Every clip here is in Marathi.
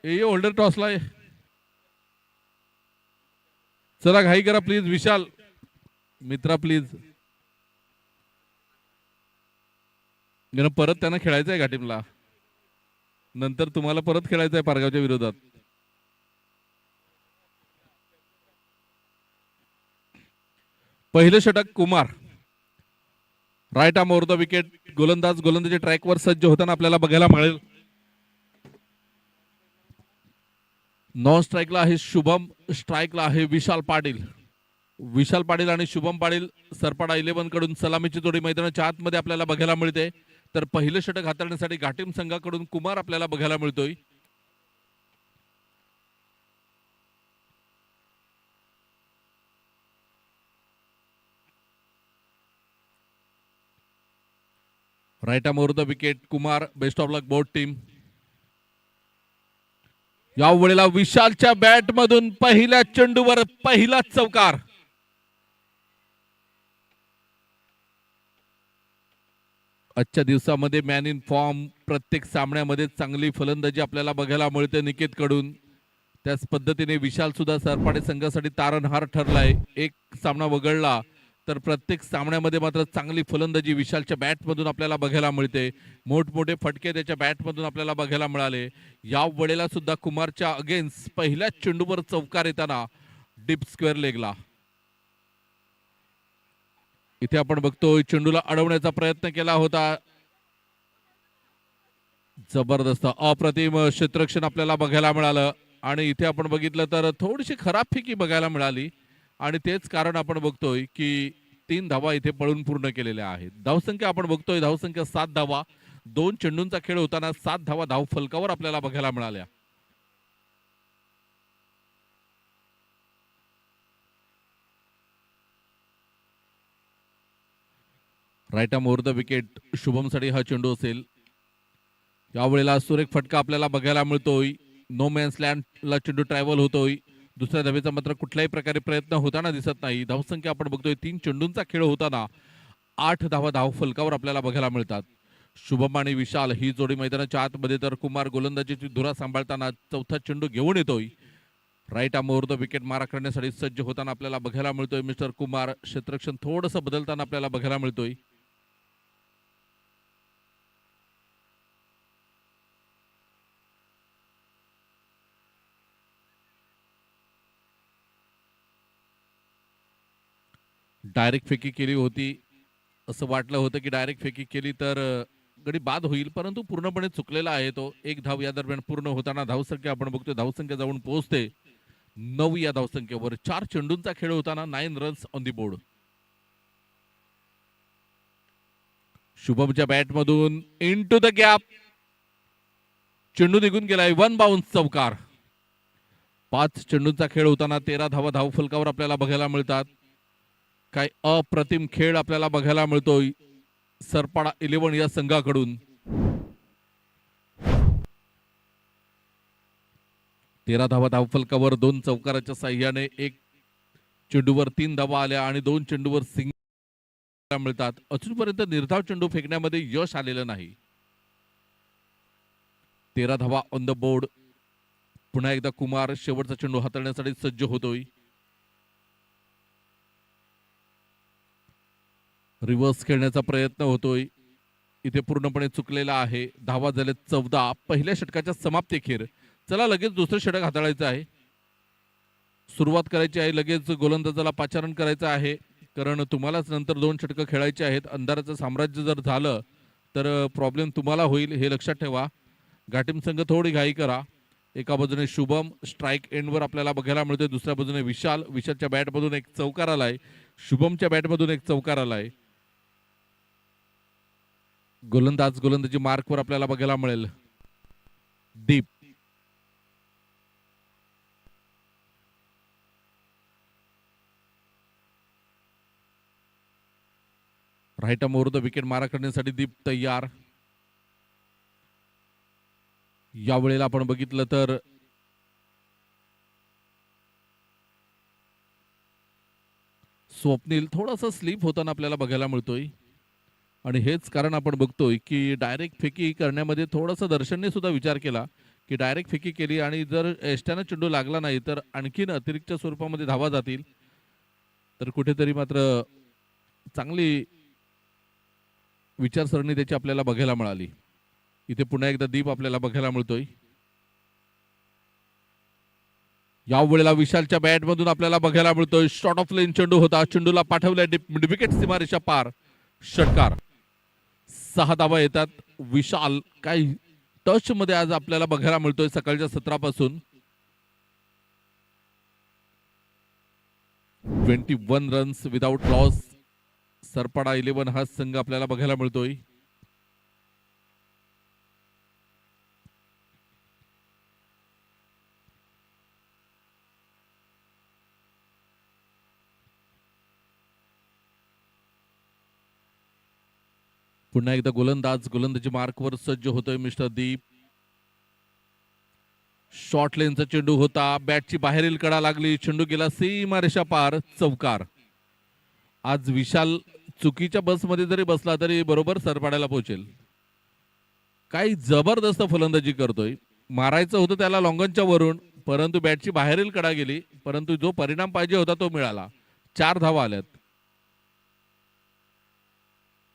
ये होल्डर टॉसला आहे. चला घाई करा प्लीज. विशाल मित्रा प्लीज. परत त्यांना खेळायचं आहे घाटीमला. नंतर तुम्हाला परत खेळायचं आहे पारगावच्या विरोधात. पहिलं षटक Kumar. Right arm over the wicket. गोलंदाजी ट्रॅकवर सज्ज होताना आपल्याला बघायला मिळेल. नॉन स्ट्राईकला आहे शुभम. स्ट्राईकला आहे विशाल पाटील. विशाल पाटील आणि शुभम पाटील सरपाडा 11 कडून सलामीची जोडी मैदानाच्या आतमध्ये आपल्याला बघायला मिळते. तर पहिलं षटक हाताळण्यासाठी घाटीम संघाकडून कुमार आपल्याला बघायला मिळतोय. Right arm over the wicket Kumar. Best of luck both team. या वेळेला विशालच्या बॅट मधून पहिल्या चेंडूवर पहिला चौकार. आजच्या दिवसामध्ये मॅन इन फॉर्म. प्रत्येक सामन्यामध्ये चांगली फलंदाजी आपल्याला बघायला मिळते निकेत कडून. त्याच पद्धतीने विशाल सुद्धा सरपाडे संघासाठी तारणहार ठरलाय. एक सामना वगळला तर प्रत्येक सामन्यामध्ये मात्र चांगली फलंदाजी विशालच्या बॅटमधून आपल्याला बघायला मिळते. मोठमोठे फटके त्याच्या बॅटमधून आपल्याला बघायला मिळाले. या वेळेला सुद्धा कुमारच्या अगेन्स्ट पहिल्या चेंडूवर चौकार येताना डीप स्क्वेअर लेगला. इथे आपण बघतोय चेंडूला अडवण्याचा प्रयत्न केला होता. जबरदस्त अप्रतिम क्षेत्ररक्षण आपल्याला बघायला मिळालं. आणि इथे आपण बघितलं तर थोडीशी खराब फेकी बघायला मिळाली. आणि तेच कारण आपण बघतोय की 3 धावा इथे पळून पूर्ण केलेल्या आहेत. धावसंख्या आपण बघतोय धावसंख्या 7 धावा. 2 चेंडूंचा खेळ होताना 7 धावा धाव फलकावर आपल्याला बघायला मिळाल्या. Right arm over the wicket शुभमसाठी हा चेंडू असेल. यावेळेला सुरेख फटका आपल्याला बघायला मिळतोय. नो मॅन्स लँडला चेंडू ट्रॅव्हल होतोय. दुसऱ्या धावेचा मात्र कुठल्याही प्रकारे प्रयत्न होताना दिसत नाही. धावसंख्या आपण बघतोय 3 चेंडूंचा खेळ होताना 8 धावा धाव फलकावर आपल्याला बघायला मिळतात. शुभम आणि विशाल ही जोडी मैदानाच्या आतमध्ये. तर कुमार गोलंदाजीची धुरा सांभाळताना चौथा चेंडू घेऊन येतोय. Right arm over the wicket मारा करण्यासाठी सज्ज होताना आपल्याला बघायला मिळतोय मिस्टर कुमार. क्षेत्ररक्षण थोडंसं बदलताना आपल्याला बघायला मिळतोय. डायरेक्ट फेकी केली होती. असं वाटलं होतं की डायरेक्ट फेकी केली तर गडी बाद होईल, परंतु पूर्णपणे चुकलेला आहे तो. एक धाव या दरम्यान पूर्ण होताना धावसंख्या आपण बघतोय धावसंख्या जाऊन पोहोचते 9 या धावसंख्येवर. 4 चेंडूंचा खेळ होताना 9 रन्स ऑन दी बोर्ड. शुभमच्या बॅटमधून इनटू द गॅप चेंडू निघून गेलाय. 1 बाउन्स चौकार. 5 चेंडूंचा खेळ होताना 13 धावा धाव फलकावर आपल्याला बघायला मिळतात. काय अप्रतिम खेळ आपल्याला बघायला मिळतोय सरपाडा 11 या संघाकडून. 13 धावा धाव फलकावर 2 चौकाराच्या साह्याने 1 चेंडूवर 3 धावा आल्या आणि 2 चेंडूवर सिंगल मिळतात. अजूनपर्यंत निर्धाव चेंडू फेकण्यामध्ये यश आलेलं नाही. 13 धावा ऑन द बोर्ड. पुन्हा एकदा कुमार शेवटचा चेंडू हाताळण्यासाठी सज्ज होतोय. रिव्हर्स खेळण्याचा प्रयत्न होतोय. इथे पूर्णपणे चुकलेला आहे. धावा झाले 14 पहिल्या षटकाच्या समाप्तीखेर. चला लगेच दुसरं षटक हाताळायचं आहे. सुरुवात करायची आहे. लगेच गोलंदाजाला पाचारण करायचं आहे, कारण तुम्हालाच नंतर 2 षटकं खेळायची आहेत. अंधाराचं साम्राज्य जर झालं तर प्रॉब्लेम तुम्हाला होईल, हे लक्षात ठेवा. घाटीम संघ थोडी घाई करा. एका बाजूने शुभम स्ट्राईक एंडवर आपल्याला बघायला मिळतोय. दुसऱ्या बाजूने विशाल. विशालच्या बॅटमधून एक चौकार आलाय. शुभमच्या बॅटमधून एक चौकार आलाय. गोलंदाजी मार्कवर आपल्याला बघायला मिळेल Deep. Right arm over the wicket मारा करण्यासाठी दीप तयार. या वेळेला आपण बघितलं तर स्वप्नील थोडासा स्लिप होताना आपल्याला बघायला मिळतोय आणि हेच कारण आपण बघतोय की डायरेक्ट फेकी करण्यामध्ये थोडासा दर्शनने सुद्धा विचार केला की डायरेक्ट फेकी केली आणि जर एसट्यानं चेंडू लागला नाही तर आणखीन अतिरिक्त स्वरूपामध्ये धावा जातील, तर कुठेतरी मात्र चांगली विचारसरणी त्याची आपल्याला बघायला मिळाली. इथे पुन्हा एकदा दीप आपल्याला बघायला मिळतोय. या वेळेला विशालच्या बॅटमधून आपल्याला बघायला मिळतोय शॉर्ट ऑफ लेन चेंडू होता, चेंडूला पाठवलाय विकेट सीमारेषा पार, षटकार. 6 धावा येतात. विशाल काही टच मध्ये आज आपल्याला बघायला मिळतोय सकाळच्या सत्रापासून. 21 रन्स विदाउट लॉस. सरपाडा 11 हा संघ आपल्याला बघायला मिळतोय. पुन्हा एकदा गोलंदाजी मार्कवर सज्ज होतोय मिस्टर दीप. शॉर्ट लेनचा चेंडू होता, बॅटची बाहेरील कडा लागली, चेंडू गेला सीमारेषा पार, चौकार. आज विशाल चुकीच्या बसमध्ये जरी बसला तरी बरोबर सरपाड्याला पोहोचेल. काही जबरदस्त फलंदाजी करतोय. मारायचं होतं त्याला लॉंगनच्या वरून, परंतु बॅटची बाहेरील कडा गेली, परंतु जो परिणाम पाहिजे होता तो मिळाला. 4 धावा आल्यात.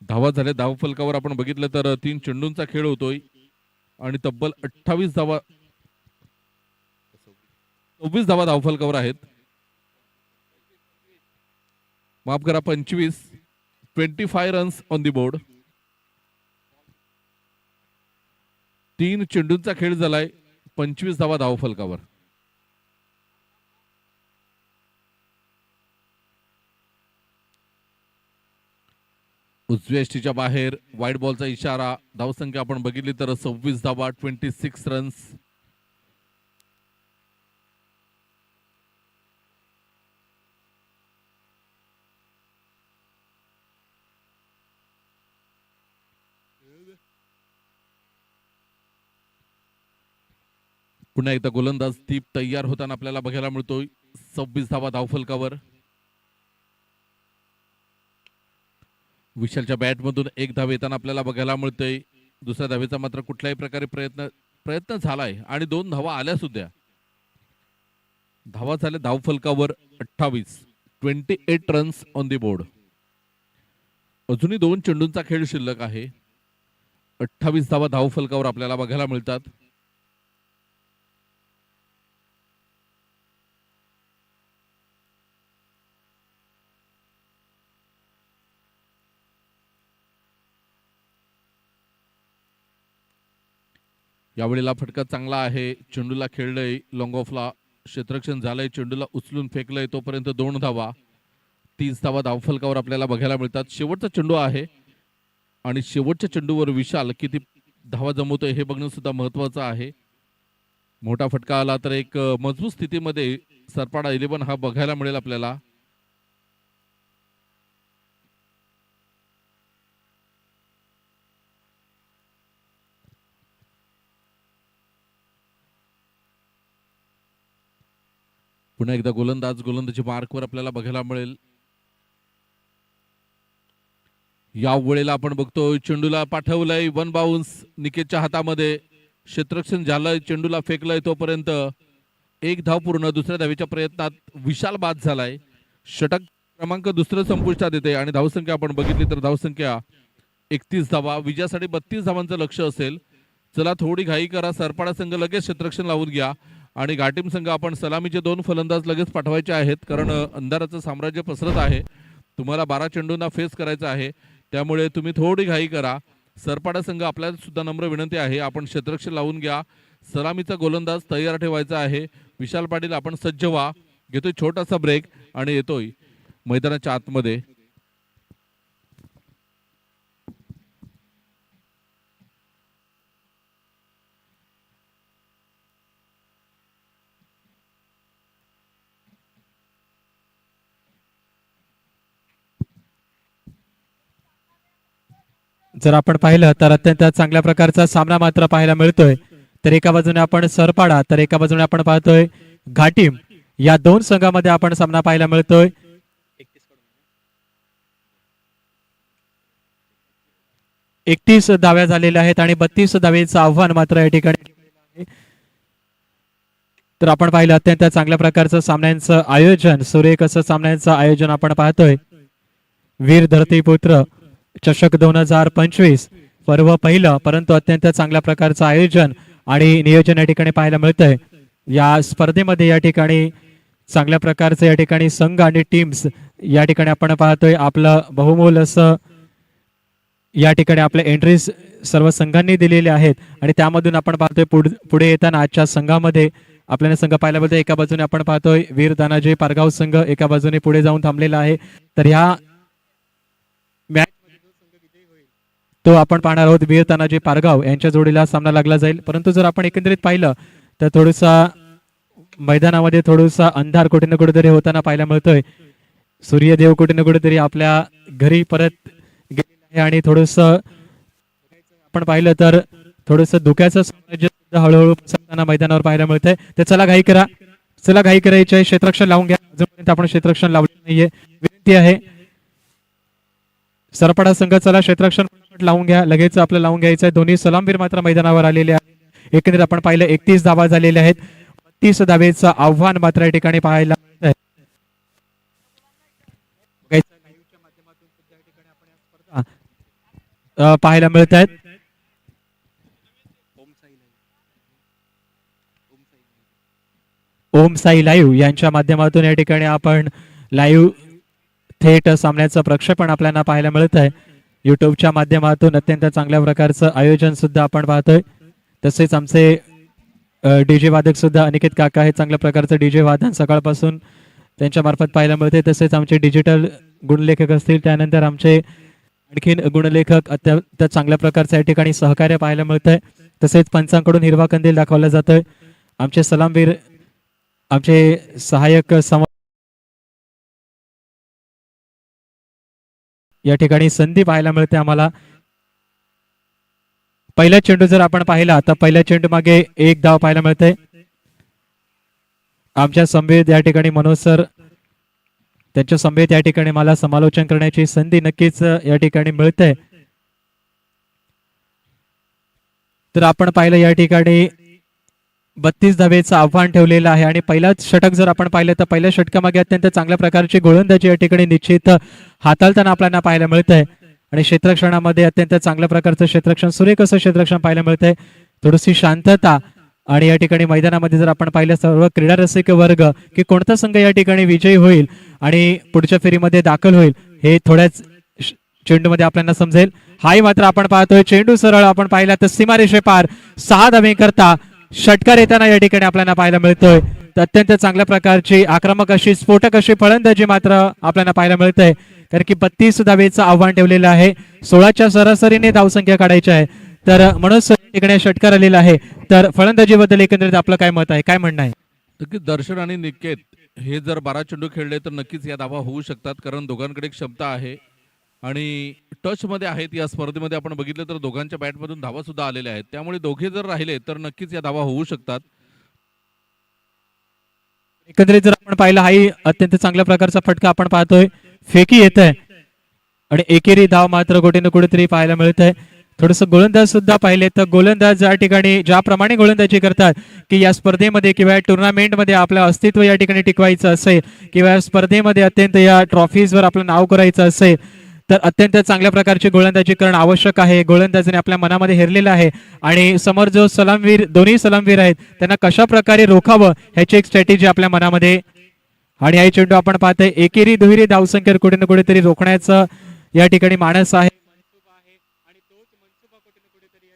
धावा झाल्या धावफलकावर आपण बघितलं तर 3 चेंडूंचा खेळ होतोय आणि तब्बल 28 धावा 24 धावा धावफलकावर आहेत. माफ करा 25 रन्स ऑन दी बोर्ड. 3 चेंडूंचा खेळ झालाय, 25 धावा धावफलकावर. उजव्या यष्टीच्या बाहेर वाईड बॉलचा इशारा. धावसंख्या आपण बघितली तर 26 धावा, 26 रन्स. पुन्हा एकदा गोलंदाज दीप तयार होताना आपल्याला बघायला मिळतोय. 26 धावा धावफलकावर. विशालच्या बॅटमधून 1 धाव येताना आपल्याला बघायला मिळतंय. दुसऱ्या धावेचा मात्र कुठल्याही प्रकारे प्रयत्न झालाय आणि 2 धावा आल्या सुद्धा. धावा झाल्या धावफलकावर 28 रन्स ऑन दी बोर्ड. अजूनही 2 चेंडूंचा खेळ शिल्लक आहे. 28 धावा धावफलकावर आपल्याला बघायला मिळतात. यावेळेला फटका चांगला आहे. चेंडूला खेळलंय, लॉंग ऑफला क्षेत्ररक्षण झालंय, चेंडूला उचलून फेकलंय, तोपर्यंत 2 धावा. 30 धावा धावफलकावर आपल्याला बघायला मिळतात. शेवटचा चेंडू आहे आणि शेवटच्या चेंडूवर विशाल किती धावा जमवतोय हे बघणं सुद्धा महत्वाचं आहे. मोठा फटका आला तर एक मजबूत स्थितीमध्ये सरपाडा 11 हा बघायला मिळेल आपल्याला. पुन्हा एकदा गोलंदाजी मार्कवर आपल्याला बघायला मिळेल. या वेळेला आपण बघतोय चेंडूला पाठवलंय, 1 बाउन्स निकेतच्या हातामध्ये. क्षेत्ररक्षण झालंय, चेंडूला फेकलंय, तोपर्यंत 1 धाव पूर्ण. दुसऱ्या धावेच्या प्रयत्नात विशाल बाद झालाय. षटक क्रमांक दुसरं संपुष्टात येते आणि धावसंख्या आपण बघितली तर धावसंख्या 31 धावा. विजयासाठी 32 धावांचं लक्ष असेल. चला थोडी घाई करा. सरपाडा संघ लगेच क्षेत्ररक्षण लावून घ्या आणि घाटीम संघ आपण सलामीचे 2 फलंदाज लगेच पाठवायचे आहेत, कारण अंधाराचं साम्राज्य पसरत आहे. तुम्हाला 12 चेंडूंना फेस करायचं आहे, त्यामुळे तुम्ही थोडी घाई करा. सरपाडा संघ आपल्याला सुद्धा नम्र विनंती आहे, आपण क्षेत्ररक्षण लावून घ्या. सलामीचा गोलंदाज तयार ठेवायचा आहे. विशाल पाटील आपण सज्ज व्हा. घेतोय छोटासा ब्रेक आणि येतोय मैदानाच्या आतमध्ये. जर आपण पाहिलं तर अत्यंत चांगल्या प्रकारचा सामना मात्र पाहायला मिळतोय. तर एका बाजूने आपण सरपाडा तर एका बाजूने आपण पाहतोय घाटीम. या 2 संघामध्ये आपण सामना पाहायला मिळतोय. 31 धाव्या झालेल्या आहेत आणि 32 धावेचं आव्हान मात्र या ठिकाणी आहे. तर आपण पाहिलं अत्यंत चांगल्या प्रकारचं सामन्यांचं आयोजन, सुरेख असं सामन्यांचं आयोजन आपण पाहतोय. वीर धरतीपुत्र चषक 2025 पर्व पहिलं, परंतु अत्यंत चांगल्या प्रकारचं आयोजन आणि नियोजन या ठिकाणी पाहायला मिळतंय. या स्पर्धेमध्ये या ठिकाणी चांगल्या प्रकारचे या ठिकाणी संघ आणि टीम्स या ठिकाणी आपण पाहतोय. आपलं बहुमोल असं या ठिकाणी आपले एंट्रीज सर्व संघांनी दिलेले आहेत आणि त्यामधून आपण पाहतोय पुढे येताना आजच्या संघामध्ये आपल्याला संघ पाहायला मिळतोय. एका बाजूने आपण पाहतोय वीर तानाजी पारगाव संघ एका बाजूने पुढे जाऊन थांबलेला आहे. तर ह्या मॅच तो आपण पाहणार आहोत. वीर तानाजी पारगाव यांच्या जोडीला सामना लागला जाईल. परंतु जर आपण एकंदरीत पाहिलं तर थोडंसा मैदानामध्ये थोडासा अंधार कुठे ना कुठेतरी होताना पाहायला मिळतोय. सूर्यदेव कुठे ना कुठेतरी आपल्या घरी परत गेलेला आहे आणि थोडस आपण पाहिलं तर थोडस धुक्याचं साम्राज्य सुद्धा हळूहळू पसरताना मैदानावर पाहायला मिळतंय. तर चला घाई करा, चला घाई करायची आहे. क्षेत्ररक्षण लावून घ्या. अजूनपर्यंत आपण क्षेत्ररक्षण लावलं नाहीये, विनंती आहे. सरपडा संघ चला क्षेत्ररक्षण लावून घ्या. लगेच आपलं लावून घ्यायचं आहे. दोन्ही सलामवीर मात्र मैदानावर आलेले आहेत. एकंदरीत आपण पाहिलं 31 धावा झालेल्या आहेत. 32 धावेचं आव्हान मात्र या ठिकाणी पाहायला मिळत आहे. पाहायला मिळत आहेत. ओम साई लाईव्ह यांच्या माध्यमातून या ठिकाणी आपण लाईव्ह थेट सामन्याचं प्रक्षेपण आपल्याला पाहायला मिळत आहे. युट्यूबच्या माध्यमातून अत्यंत चांगल्या प्रकारचं आयोजन सुद्धा आपण पाहतोय. तसेच आमचे डीजे वादक सुद्धा अनिकेत काका हे चांगल्या प्रकारचं डीजे वादन सकाळपासून त्यांच्या मार्फत पाहायला मिळते. तसेच आमचे डिजिटल गुणलेखक असतील, त्यानंतर आमचे आणखीन गुणलेखक अत्यंत चांगल्या प्रकारचं या ठिकाणी सहकार्य पाहायला मिळतंय. तसेच पंचांकडून हिरवा कंदील दाखवला जातोय. आमचे सलामवीर, आमचे सहाय्यक या ठिकाणी संधी पाहायला मिळते आम्हाला. पहिला चेंडू जर आपण पाहिला तर पहिल्या चेंडू मागे 1 धाव पाहायला मिळते. आमच्या संवेद या ठिकाणी मनोज सर, त्यांच्या संवेद या ठिकाणी मला समालोचन करण्याची संधी नक्कीच या ठिकाणी मिळते. तर आपण पाहिलं या ठिकाणी 32 धावेचं आव्हान ठेवलेलं आहे आणि पहिलाच षटक जर आपण पाहिलं तर पहिल्या षटकामागे अत्यंत चांगल्या प्रकारची गोलंदाजी या ठिकाणी निश्चित हाताळताना आपल्याला पाहायला मिळतंय. आणि क्षेत्ररक्षणामध्ये अत्यंत चांगल्या प्रकारचं क्षेत्ररक्षण, सुरेख असं क्षेत्ररक्षण पाहायला मिळतंय. थोडीशी शांतता आणि या ठिकाणी मैदानामध्ये जर आपण पाहिलं सर्व क्रीडा रसिक वर्ग की कोणता संघ या ठिकाणी विजयी होईल आणि पुढच्या फेरीमध्ये दाखल होईल हे थोड्याच चेंडूमध्ये आपल्याला समजेल. हाही मात्र आपण पाहतोय चेंडू सरळ आपण पाहिला तर सीमारेषे पार 6 धावे करता षटकार येताना या ठिकाणी आपल्याला पाहायला मिळतोय. तर अत्यंत चांगल्या प्रकारची आक्रमक अशी स्फोटक अशी फलंदाजी मात्र आपल्याला पाहायला मिळतंय. कारण की 32 धावेचं आव्हान ठेवलेलं आहे. 16च्या सरासरीने धावसंख्या काढायची आहे. तर मनोज ठिकाणी षटकार आलेला आहे. तर फलंदाजीबद्दल एकंदरीत आपलं काय मत आहे, काय म्हणणं आहे? नक्कीच दर्शन आणि निकेत हे जर 12 चेंडू खेळले तर नक्कीच या धावा होऊ शकतात, कारण दोघांकडे क्षमता आहे आणि टच मध्ये आहेत. या स्पर्धेमध्ये आपण बघितलं तर दोघांच्या बॅटमधून धावा सुद्धा आलेल्या आहेत. त्यामुळे दोघे जर राहिले तर नक्कीच या धावा होऊ शकतात. एकंदरीत जर आपण पाहिलं हाही अत्यंत चांगल्या प्रकारचा फटका आपण पाहतोय. फेकी येत आहे आणि एकेरी धाव मात्र कुठे ना कुठेतरी पाहायला मिळत आहे. थोडस गोलंदाज सुद्धा पाहिले तर गोलंदाज या ठिकाणी ज्याप्रमाणे गोलंदाजी करतात की या स्पर्धेमध्ये किंवा या टुर्नामेंटमध्ये आपलं अस्तित्व या ठिकाणी टिकवायचं असेल किंवा या स्पर्धेमध्ये अत्यंत या ट्रॉफीजवर आपलं नाव करायचं असेल तर अत्यंत चांगल्या प्रकारची गोलंदाजी करणं आवश्यक आहे. गोलंदाजीने आपल्या मनामध्ये हेरलेलं आहे आणि समोर जो सलामवीर, दोन्ही सलामवीर आहेत त्यांना कशा प्रकारे रोखावं ह्याची एक स्ट्रॅटेजी आपल्या मनामध्ये. आणि हा चेंडू आपण पाहतोय एकेरी दुहेरी धावसंख्या कुठे ना कुठेतरी रोखण्याचं या ठिकाणी मानस आहे.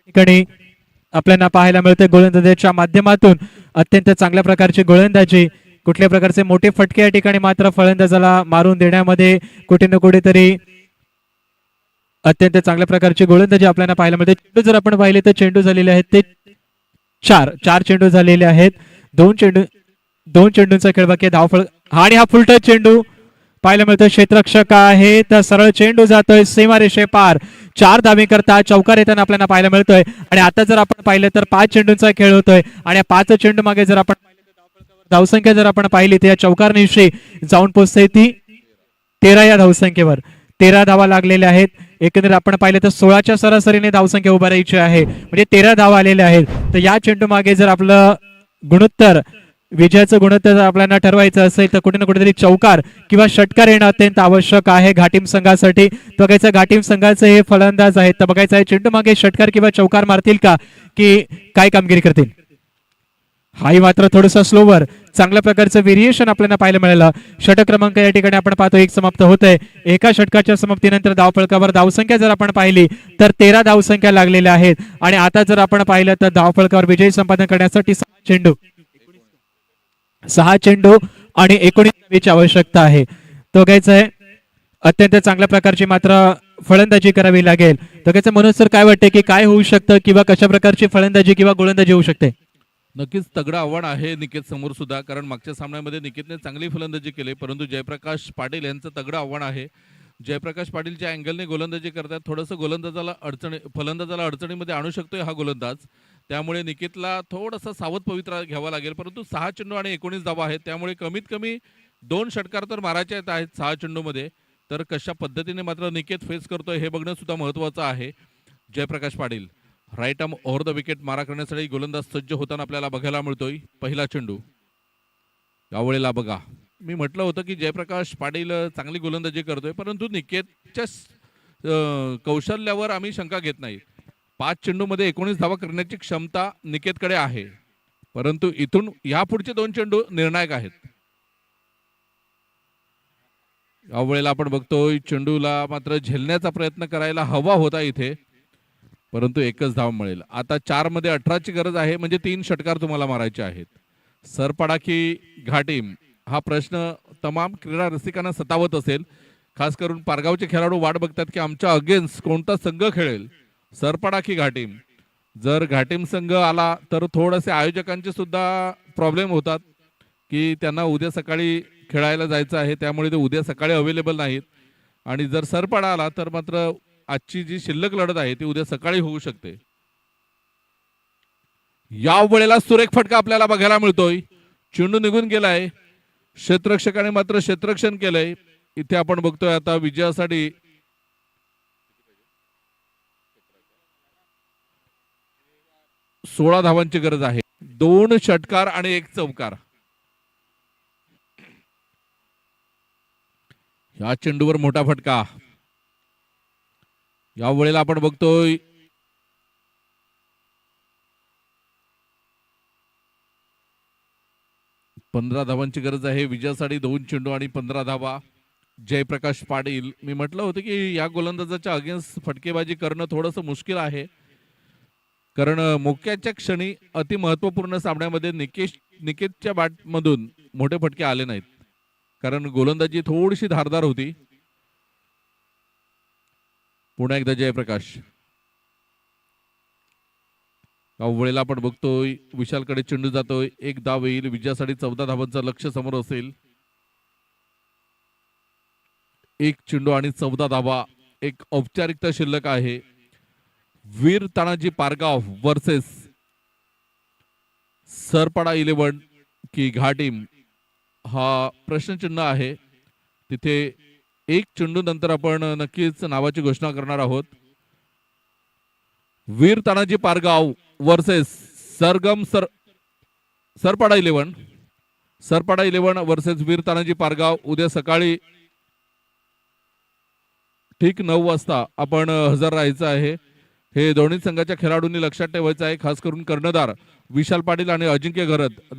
ठिकाणी आपल्याला पाहायला मिळते गोलंदाजीच्या माध्यमातून अत्यंत चांगल्या प्रकारची गोलंदाजी, कुठल्या प्रकारचे मोठे फटके या ठिकाणी मात्र फलंदाजाला मारून देण्यामध्ये कुठे ना कुठेतरी अत्यंत चांगल्या प्रकारची गोलंदाजी आपल्याला पाहायला मिळते. चेंडू जर आपण पाहिले तर चेंडू झालेले आहेत ते 4 चेंडू झालेले आहेत. 2 चेंडूंचा खेळ बाकी आहे. धावफळ आणि हा फुलटच चेंडू पाहायला मिळतोय. क्षेत्ररक्षक आहे तर सरळ चेंडू जातोय सीमारेषे पार. 4 धावे करता चौकार येताना आपल्याला पाहायला मिळतोय. आणि आता जर आपण पाहिलं तर 5 चेंडूंचा खेळ होतोय आणि या 5 चेंडू मागे जर आपण धावसंख्या जर आपण पाहिली तर या चौकारनिशी जाऊन पोहोचते ती 13 या धावसंख्येवर. 13 धावा लागलेल्या आहेत. एकंदरीत आपण पाहिलं तर 16च्या सरासरीने धावसंख्या उभारायची आहे, म्हणजे 13 धावा आलेल्या आहेत. तर या चेंडू मागे जर आपलं गुणोत्तर, विजयाचं गुणोत्तर जर आपल्याला ठरवायचं असेल तर कुठे ना कुठेतरी चौकार किंवा षटकार येणं अत्यंत आवश्यक आहे घाटीम संघासाठी. बघायचं घाटीम संघाचे हे फलंदाज आहेत, तर बघायचं आहे चेंडू मागे षटकार किंवा चौकार मारतील का, की काय कामगिरी करतील. हाही मात्र थोडंसं स्लोवर, चांगल्या प्रकारचं व्हेरिएशन आपल्याला पाहायला मिळालं. षटक क्रमांक या ठिकाणी आपण पाहतो एक समाप्त होत आहे. एका षटकाच्या समाप्तीनंतर धावफलकावर धावसंख्या जर आपण पाहिली तर 13 धावसंख्या लागलेल्या आहेत. आणि आता जर आपण पाहिलं तर धावफलकावर विजय संपादन करण्यासाठी 6 चेंडू आणि 19 धावेची आवश्यकता आहे. तो घ्यायचा आहे. अत्यंत चांगल्या प्रकारची मात्र फलंदाजी करावी लागेल. तर घ्यायचं म्हणून सर काय वाटते की काय होऊ शकतं किंवा कशा प्रकारची फलंदाजी किंवा गोलंदाजी होऊ शकते. नक्कीच तगडं आव्हान आहे निकेत समोर सुद्धा, कारण मागच्या सामन्यामध्ये निकेतने चांगली फलंदाजी केली, परंतु जयप्रकाश पाटील यांचं तगडं आव्हान आहे. जयप्रकाश पाटील ज्या अँगलने गोलंदाजी करतात थोडंसं फलंदाजाला अडचणीमध्ये आणू शकतोय हा गोलंदाज. त्यामुळे निकेतला थोडासा सावध पवित्रा घ्यावा लागेल. परंतु 6 चेंडू आणि 19 धावा आहेत, त्यामुळे कमीत कमी 2 षटकार तर मारायचे आहेत 6 चेंडूमध्ये. तर कशा पद्धतीने मात्र निकेत फेस करतोय हे बघणं सुद्धा महत्त्वाचं आहे. Jayaprakash Patil right arm over the wicket मारा करण्यासाठी गोलंदाज सज्ज होताना आपल्याला बघायला मिळतोय. पहिला चेंडू यावेळेला बघा, मी म्हटलं होतं की जयप्रकाश पाटील चांगली गोलंदाजी करतोय, परंतु निकेतच्या कौशल्यावर आम्ही शंका घेत नाही. 5 चेंडूमध्ये 19 धावा करण्याची क्षमता निकेतकडे आहे, परंतु इथून यापुढचे 2 चेंडू निर्णायक आहेत. यावेळेला आपण बघतोय चेंडूला मात्र झेलण्याचा प्रयत्न करायला हवा होता इथे, परंतु एकच धाव मिळेल. आता 4 मध्ये 18ची गरज आहे, म्हणजे 3 षटकार तुम्हाला मारायचे आहेत. सरपाडा की घाटीम हा प्रश्न तमाम क्रीडा रसिकांना सतावत असेल. खास करून पारगावचे खेळाडू वाट बघतात की आमच्या अगेन्स्ट कोणता संघ खेळेल, सरपाडा की घाटीम. जर घाटीम संघ आला तर थोडेसे आयोजकांचे सुद्धा प्रॉब्लेम होतात की त्यांना उद्या सकाळी खेळायला जायचं आहे, त्यामुळे ते उद्या सकाळी अवेलेबल नाहीत. आणि जर सरपाडा आला तर मात्र आजची जी शिल्लक लढत आहे ती उद्या सकाळी होऊ शकते. या वेळेला सुरेख फटका आपल्याला बघायला मिळतोय. चेंडू निघून गेलाय, क्षेत्ररक्षकाने मात्र क्षेत्ररक्षण केलंय. इथे आपण बघतोय आता विजयासाठी 16 धावांची गरज आहे. 2 षटकार आणि 1 चौकार. या चेंडूवर मोठा फटका. या वेळेला आपण बघतोय 15 धावांची गरज आहे विजयासाठी. 2 चेंडू आणि 15 धावा. जयप्रकाश पाटील, मी म्हटलं होतं की या गोलंदाजाच्या अगेन्स्ट फटकेबाजी करणं थोडंसं मुश्किल आहे, कारण मोक्याच्या क्षणी अति महत्वपूर्ण सामन्यामध्ये निकेतच्या बॅटमधून मोठे फटके आले नाहीत, कारण गोलंदाजी थोडीशी धारदार होती. पुन्हा एकदा जयप्रकाश. वेळेला आपण बघतोय विशालकडे चेंडू जातोय. 1 धाव येईल विजयासाठी. 14 धावांचं लक्ष समोर असेल. 1 चेंडू आणि 14 धावा. एक औपचारिकता शिल्लक आहे. वीर तानाजी पारगाव वर्सेस सरपाडा 11 की घाटीम हा प्रश्नचिन्ह आहे. तिथे 1 चेंडू नंतर आपण नक्कीच नावाची घोषणा करणार आहोत. वीर तानाजी पारगाव वर्सेस सरपाडा 11. सरपाडा 11 वर्सेस वीर तानाजी पारगाव. उद्या सकाळी ठीक 9 वाजता आपण हजर राहायचं आहे. हे दोन्ही संघाच्या खेळाडूंनी लक्षात ठेवायचं आहे, खास करून कर्णधार विशाल पाटील आणि अजिंक्य घरत